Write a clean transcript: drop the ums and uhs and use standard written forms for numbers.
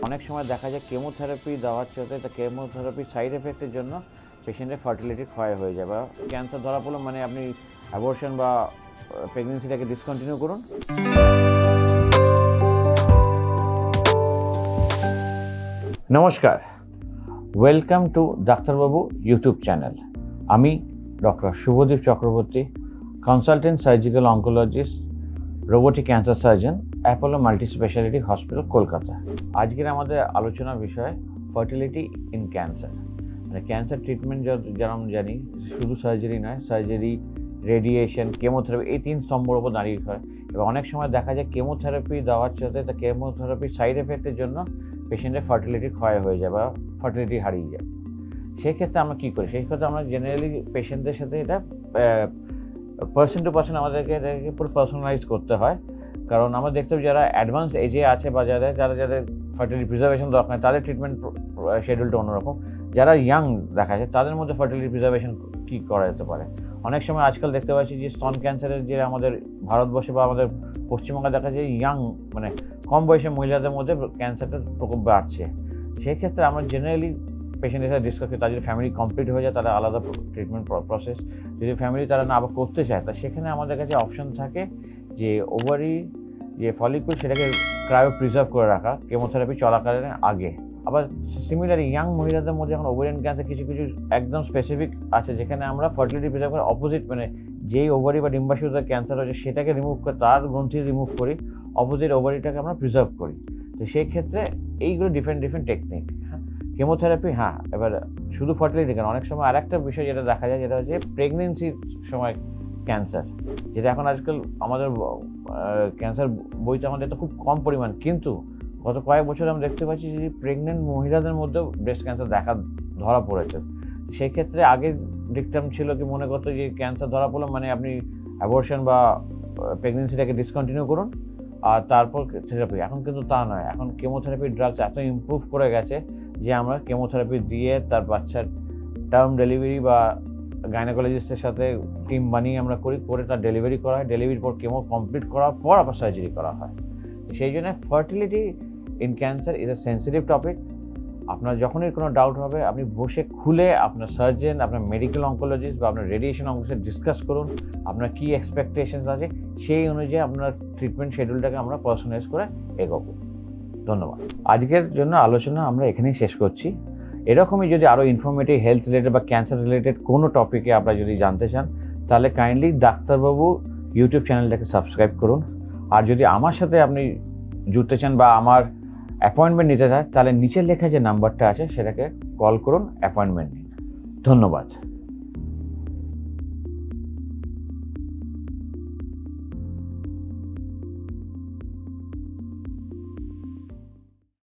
অনেক সময় দেখা যায় কেমোথেরাপি দেওয়ার সাথে কেমোথেরাপি সাইড এফেক্টের জন্য পেশেন্টের ফার্টিলিটি ক্ষয় হয়ে যায় বা ক্যান্সার ধরা পড়লো মানে আপনি অ্যাবর্শন বা প্রেগনেন্সিটাকে ডিসকন্টিনিউ করুন। নমস্কার, ওয়েলকাম টু ডাক্তারবাবু ইউটিউব চ্যানেল। আমি doctor Shubhadeep Chakraborty, consultant surgical oncologist, robotic cancer surgeon, Apollo multi speciality hospital, Kolkata. আজকের আমাদের আলোচনার বিষয় ফার্টিলিটি ইন ক্যান্সার। মানে ক্যান্সার ট্রিটমেন্ট যেমন জানি শুধু সার্জারি নয়, সার্জারি, রেডিয়েশন, কেমোথেরাপি, এই তিন স্তম্ভের উপর দাঁড়িয়ে হয়। এবং অনেক সময় দেখা যায় কেমোথেরাপি দেওয়ার সাথে কেমোথেরাপি সাইড এফেক্টের জন্য পেশেন্টের ফার্টিলিটি ক্ষয় হয়ে যায় বা ফার্টিলিটি হারিয়ে যায়। সেক্ষেত্রে আমরা কী করি? সেই ক্ষেত্রে আমরা জেনারেলি পেশেন্টদের সাথে এটা পার্সন টু পার্সন আমাদেরকে এটাকে পুরো পার্সোনালাইজ করতে হয়। কারণ আমরা দেখতে পাই যারা অ্যাডভান্স এজে আছে বা যাদের ফার্টিলিটি প্রিজার্ভেশন দরকার, তাদের ট্রিটমেন্ট শিডিউলটা অন্যরকম। যারা ইয়াং দেখা যায় তাদের মধ্যে ফার্টিলিটি প্রিজার্ভেশন কী করা যেতে পারে? অনেক সময় আজকাল দেখতে পাচ্ছি যে স্তন ক্যান্সারের যে আমাদের ভারতবর্ষে বা আমাদের পশ্চিমবঙ্গে দেখা যায় ইয়াং মানে কম বয়সী মহিলাদের মধ্যে ক্যান্সারটার প্রকোপ বাড়ছে। সেক্ষেত্রে আমরা জেনারেলি পেশেন্টের সাথে ডিসকাস করি। তার যদি ফ্যামিলি কমপ্লিট হয়ে যায় তারা আলাদা ট্রিটমেন্ট প্রসেস, যদি ফ্যামিলি তারা না আবার করতে চায় তা সেখানে আমাদের কাছে অপশন থাকে যে ওভারি যে ফলিকুল সেটাকে ক্রায়ো প্রিজার্ভ করে রাখা কেমোথেরাপি চলাকালীন আগে। আবার সিমিলার ইয়াং মহিলাদের মধ্যে এখন ওভারিয়ান ক্যান্সার কিছু একদম স্পেসিফিক আছে যেখানে আমরা ফার্টিলিটি প্রিজার্ভ করে অপোজিট মানে যেই ওভারি বা ডিম্বাশয়তে ক্যান্সার হয়েছে সেটাকে রিমুভ করে তার গ্রন্থি রিমুভ করি, অপোজিট ওভারিটাকে আমরা প্রিজার্ভ করি। তো সেই ক্ষেত্রে এইগুলো ডিফারেন্ট টেকনিক। কেমোথেরাপি এবার শুধু ফার্টিলিটি কেন, অনেক সময় আরেকটা বিষয় যেটা দেখা যায় যেটা হচ্ছে প্রেগনেন্সির সময় ক্যান্সার, যেটা এখন আজকাল আমাদের ক্যান্সার বইতে আমাদের তো খুব কম পরিমাণ, কিন্তু গত কয়েক বছর আমরা দেখতে পাচ্ছি যে প্রেগনেন্ট মহিলাদের মধ্যেও ব্রেস্ট ক্যান্সার ধরা পড়েছে। সেই ক্ষেত্রে আগে ডিকটাম ছিল কি মনে করতো যে ক্যান্সার ধরা পড়লো মানে আপনি অ্যাবর্শন বা প্রেগনেন্সিটাকে ডিসকন্টিনিউ করুন আর তারপর থেরাপি। এখন কিন্তু তা নয়, এখন কেমোথেরাপি ড্রাগস এত ইমপ্রুভ করে গেছে যে আমরা কেমোথেরাপি দিয়ে তার বাচ্চার টার্ম ডেলিভারি বা গাইনোকোলজিস্টের সাথে টিম বানিয়ে আমরা করে তার ডেলিভারি করা হয়। ডেলিভারির পর কেমো কমপ্লিট করার পর আবার সার্জারি করা হয়। সেই জন্য fertility in cancer is a sensitive topic. আপনার যখনই কোনো ডাউট হবে আপনি বসে খুলে আপনার সার্জন, আপনার মেডিকেল অঙ্কোলজিস্ট বা আপনার রেডিয়েশন অঙ্কোলজিস্ট ডিসকাস করুন। আপনার কী এক্সপেকটেশনস আছে সেই অনুযায়ী আপনার ট্রিটমেন্ট শিডিউলটাকে আমরা পার্সোনালাইজ করে এগোবো। ধন্যবাদ। আজকের জন্য আলোচনা আমরা এখানেই শেষ করছি। এরকমই যদি আরও ইনফরমেটিভ হেলথ রিলেটেড বা ক্যান্সার রিলেটেড কোনো টপিকে আপনারা যদি জানতে চান তাহলে কাইন্ডলি ডাক্তারবাবু ইউটিউব চ্যানেলটাকে সাবস্ক্রাইব করুন। আর যদি আমার সাথে আপনি জুড়তে চান বা আমার অ্যাপয়েন্টমেন্ট নিতে চান তাহলে নিচের লেখা যে নাম্বারটা আছে সেটাকে কল করুন, অ্যাপয়েন্টমেন্ট নিন। ধন্যবাদ।